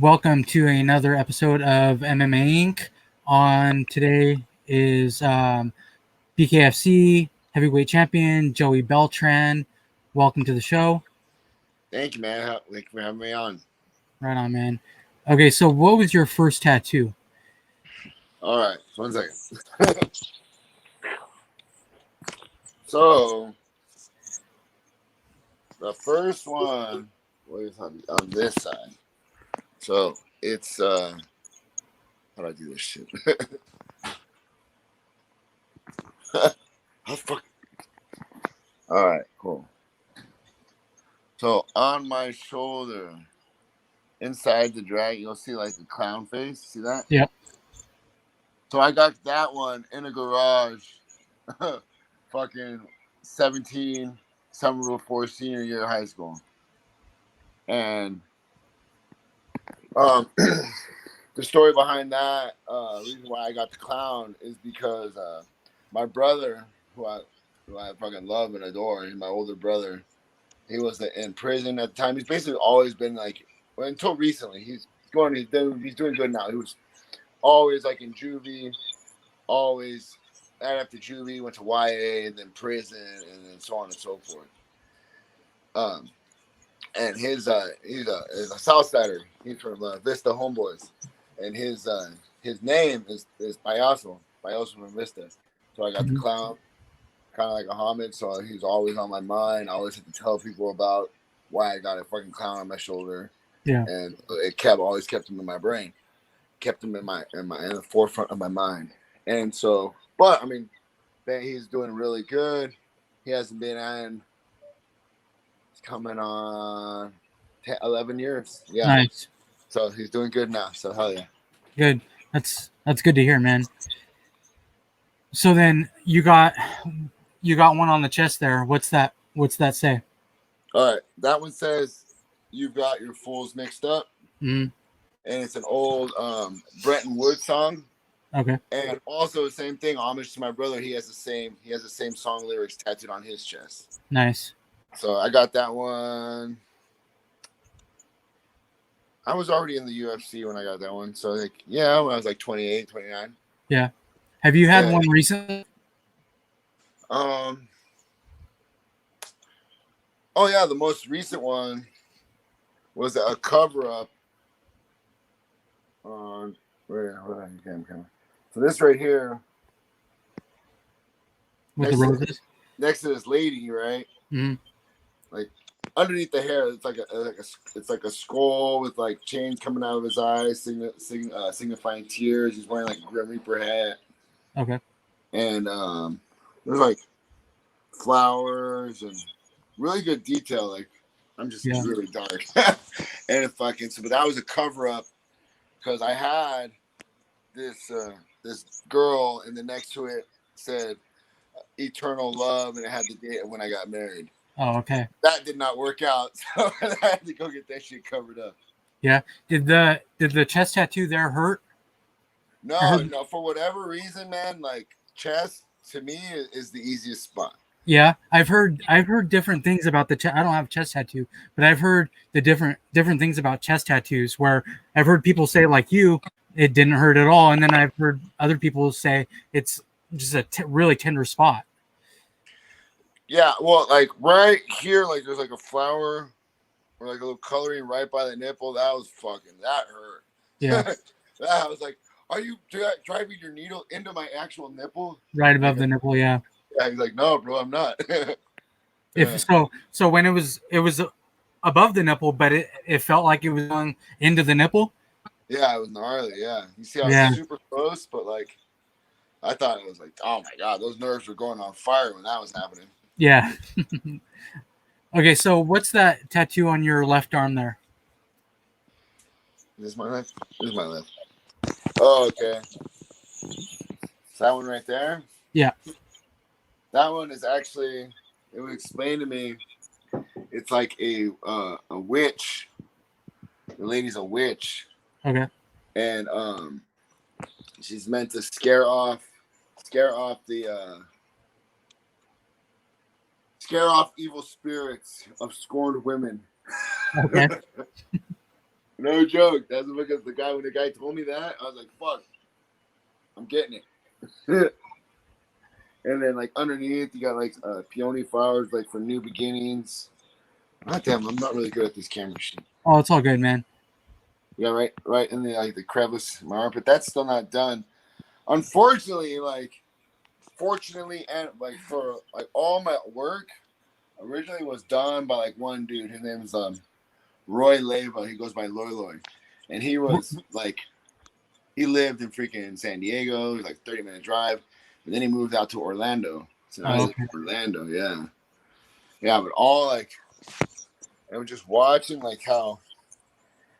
Welcome to another episode of MMA Inc. On today is BKFC heavyweight champion Joey Beltran. Welcome to the show. Thank you, man. Thank you for having me on. Right on, man. Okay, so what was your first tattoo? All right, 1 second. So, the first one was on this side. So, it's, how do I do this shit? Oh, fuck. All right, cool. So, on my shoulder, inside the drag, you'll see like a clown face. See that? Yep. So, I got that one in a garage. Fucking 17, summer before senior year of high school. And the story behind that, reason why I got the clown is because my brother, who I fucking love and adore, he's my older brother. He was in prison at the time. He's basically always been like, well, until recently, he's doing good now. He was always like in juvie, always right after juvie, went to YA and then prison and then so on and so forth. And he's a Southsider. He's from Vista Homeboys, and his name is Payaso from Vista. So I got the clown, kind of like a homage. So he's always on my mind. I always have to tell people about why I got a fucking clown on my shoulder. Yeah, and it always kept him in my brain, kept him in the forefront of my mind. And so, but I mean, he's doing really good. He hasn't been on. It's coming on 11 years. Yeah. nice. So he's doing good now. So hell yeah. Good. That's good to hear, man. So then you got one on the chest there. What's that say? All right. That one says you've got your fools mixed up. Mm-hmm. And it's an old Bretton Woods song. Okay. And also the same thing, homage to my brother. He has the same song lyrics tattooed on his chest. Nice. So I got that one. I was already in the UFC when I got that one. So like, yeah, when I was like 28, 29. Yeah. Have you had one recently? Oh yeah, the most recent one was a cover up on where so this right here With the roses? Next to this lady, right? Mm-hmm. Like underneath the hair, it's like a skull with like chains coming out of his eyes, signifying tears. He's wearing like a Grim Reaper hat. Okay. And there's like flowers and really good detail. Like I'm just really dark. And but that was a cover up because I had this girl, and the next to it said eternal love, and it had the date of when I got married. Oh, okay. That did not work out, so I had to go get that shit covered up. Yeah. Did the chest tattoo there hurt? No, for whatever reason, man, like chest to me is the easiest spot. Yeah, I've heard different things about the chest. I don't have a chest tattoo, but I've heard the different things about chest tattoos where I've heard people say like you, it didn't hurt at all. And then I've heard other people say it's just a really tender spot. Yeah, well, like right here, like there's like a flower or like a little coloring right by the nipple. That hurt. Yeah. I was like, are you driving your needle into my actual nipple? Right above the nipple, yeah. Yeah, he's like, no, bro, I'm not. So when it was above the nipple, but it felt like it was going into the nipple. Yeah, it was gnarly. Yeah, you see, I was super close, but like, I thought it was like, oh my god, those nerves were going on fire when that was happening. Yeah. Okay, so what's that tattoo on your left arm there? This is my left. This is my left. Oh, okay. That one right there. Yeah. That one is actually. It would explain to me. It's like a witch. The lady's a witch. Okay. And she's meant to scare off evil spirits of scorned women. Okay. You know No joke. That's because when the guy told me that, I was like, fuck, I'm getting it. And then like underneath, you got like peony flowers, like for new beginnings. God damn, I'm not really good at this camera shit. Oh, it's all good, man. Yeah, right in the like the crevice of my arm, but that's still not done. Unfortunately, fortunately, and like for like all my work originally was done by like one dude. His name is Roy Leva. He goes by Loy Loy, and he was like he lived in freaking San Diego, like 30-minute drive, and then he moved out to Orlando. So now I live in Orlando, yeah. But all like I was just watching like how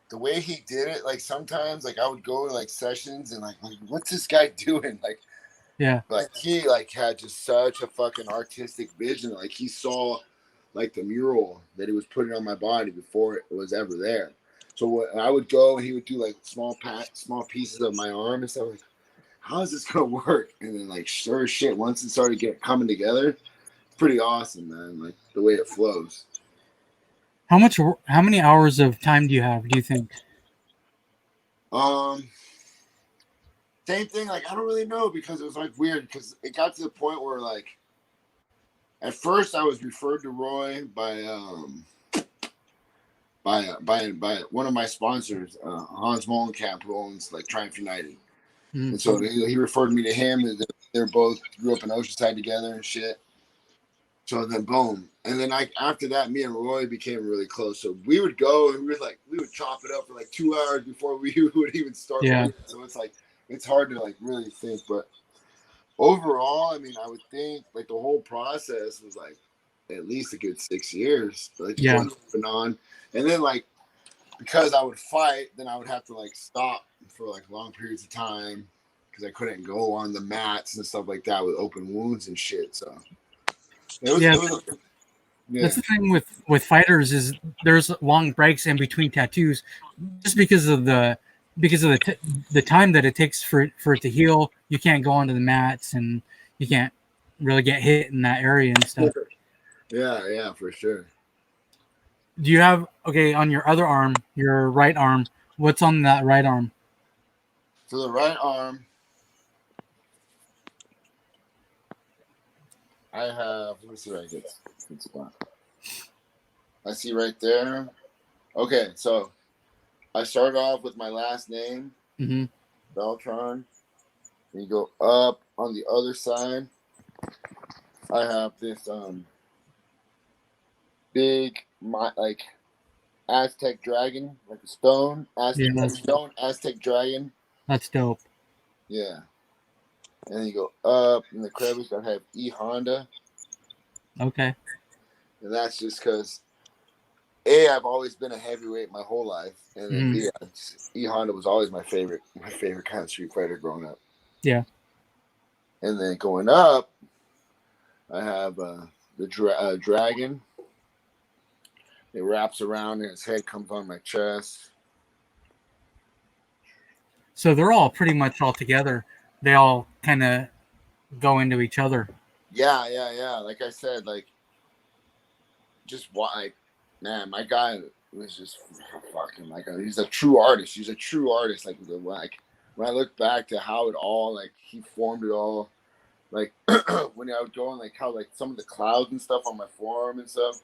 the way he did it, like sometimes like I would go to like sessions and like what's this guy doing? Like he like had just such a fucking artistic vision. Like he saw like the mural that he was putting on my body before it was ever there. So when I would go and he would do like small pieces of my arm and stuff. Like, how is this gonna work? And then like sure shit, once it started coming together, it's pretty awesome, man. Like the way it flows. How many hours of time do you have, do you think? Same thing, like I don't really know because it was like weird because it got to the point where like at first I was referred to Roy by one of my sponsors, Hans Molenkamp, who owns like Triumph United. And so he referred me to him, and they're both grew up in Oceanside together and shit. So then boom. And then after that, me and Roy became really close. So we would go and we would chop it up for like 2 hours before we would even start. Yeah. So it's like it's hard to like really think. But overall, I mean, I would think like the whole process was like at least a good 6 years. Like going off and on. And then like because I would fight, then I would have to like stop for like long periods of time because I couldn't go on the mats and stuff like that with open wounds and shit. So that's the thing with fighters is there's long breaks in between tattoos, just because of the time that it takes for it to heal. You can't go onto the mats and you can't really get hit in that area and stuff. Yeah, for sure. Do you have on your other arm, your right arm? What's on that right arm? So the right arm, I have. Let me see right here. Good spot. I see right there. Okay, so I started off with my last name, Beltran. And you go up on the other side. I have this big like Aztec dragon, like a stone Aztec dragon. That's dope. Yeah. And then you go up in the crevice. I have E Honda. Okay. And that's just because I've always been a heavyweight my whole life, and then E Honda was always my favorite kind of street fighter growing up. Yeah. And then going up, I have the dragon. It wraps around and its head comes on my chest. So they're all pretty much all together. They all kind of go into each other. Yeah. Like I said, like just man, my guy was just fucking like he's a true artist. He's a true artist. Like when I look back to how it all like he formed it all, like when I would go and like how like some of the clouds and stuff on my forearm and stuff,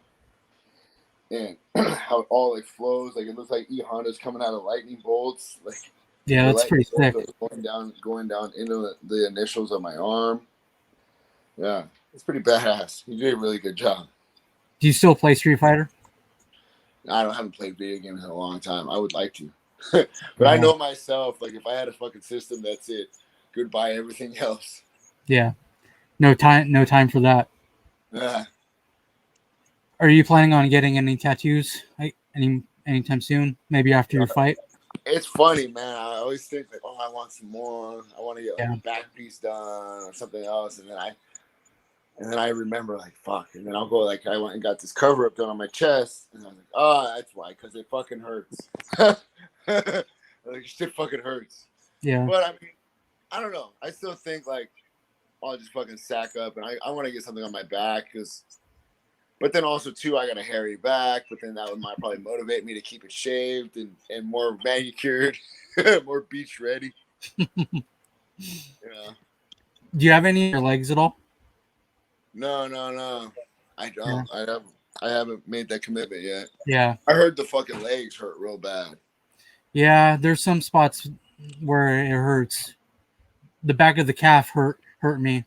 and how it all like flows. Like it looks like E Honda's coming out of lightning bolts. Like that's pretty sick. Going down into the initials of my arm. Yeah, it's pretty badass. He did a really good job. Do you still play Street Fighter? I haven't played video games in a long time. I would like to. But I know myself, like if I had a fucking system, that's it. Goodbye everything else. Yeah. No time for that. Yeah. Are you planning on getting any tattoos anytime soon? Maybe after your fight? It's funny, man. I always think like, I want some more. I want to get like a back piece done or something else, and then I remember like fuck, and then I'll go like I went and got this cover up done on my chest, and I was like, that's why, because it fucking hurts. Like shit fucking hurts. Yeah. But I mean, I don't know. I still think like I'll just fucking sack up, and I want to get something on my back because But then also too, I got a hairy back. But then that might probably motivate me to keep it shaved and more manicured, more beach ready. Yeah. Do you have any of your legs at all? No. I don't. I haven't made that commitment yet. Yeah. I heard the fucking legs hurt real bad. Yeah, there's some spots where it hurts. The back of the calf hurt me.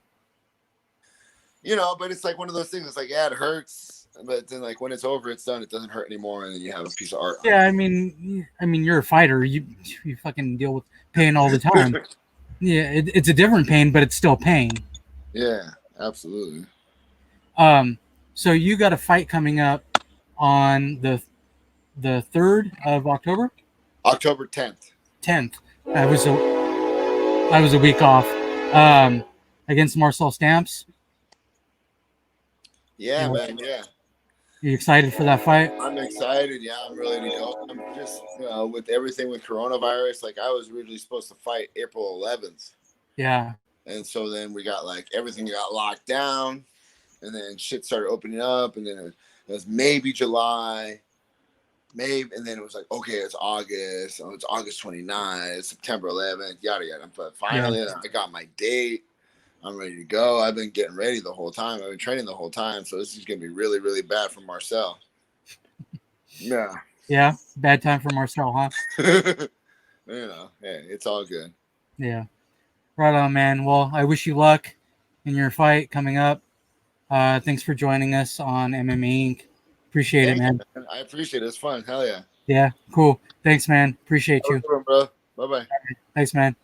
You know, but it's like one of those things. It's like, yeah, it hurts, but then like when it's over, it's done. It doesn't hurt anymore, and then you have a piece of art. Yeah, I mean, you're a fighter. You fucking deal with pain all the time. Yeah, it's a different pain, but it's still pain. Yeah, absolutely. So you got a fight coming up on the 3rd of October? October 10th. 10th. I was a week off. Against Marcel Stamps. Yeah, man. Yeah. You excited for that fight? I'm excited. Yeah, I'm ready to go. I'm just, with everything with coronavirus, like I was originally supposed to fight April 11th. Yeah. And so then we got like everything got locked down, and then shit started opening up, and then it was maybe July, maybe, and then it was like, okay, it's August. Oh, it's August 29th, it's September 11th, yada yada. But finally, I got my date. I'm ready to go. I've been getting ready the whole time. I've been training the whole time. So this is gonna be really, really bad for Marcel. Yeah. Yeah. Bad time for Marcel, huh? Yeah, it's all good. Yeah. Right on, man. Well, I wish you luck in your fight coming up. Thanks for joining us on MMA Inc. Appreciate it, man. I appreciate it. It's fun. Hell yeah. Yeah, cool. Thanks, man. Appreciate you. Bro. Bye-bye. Thanks, man.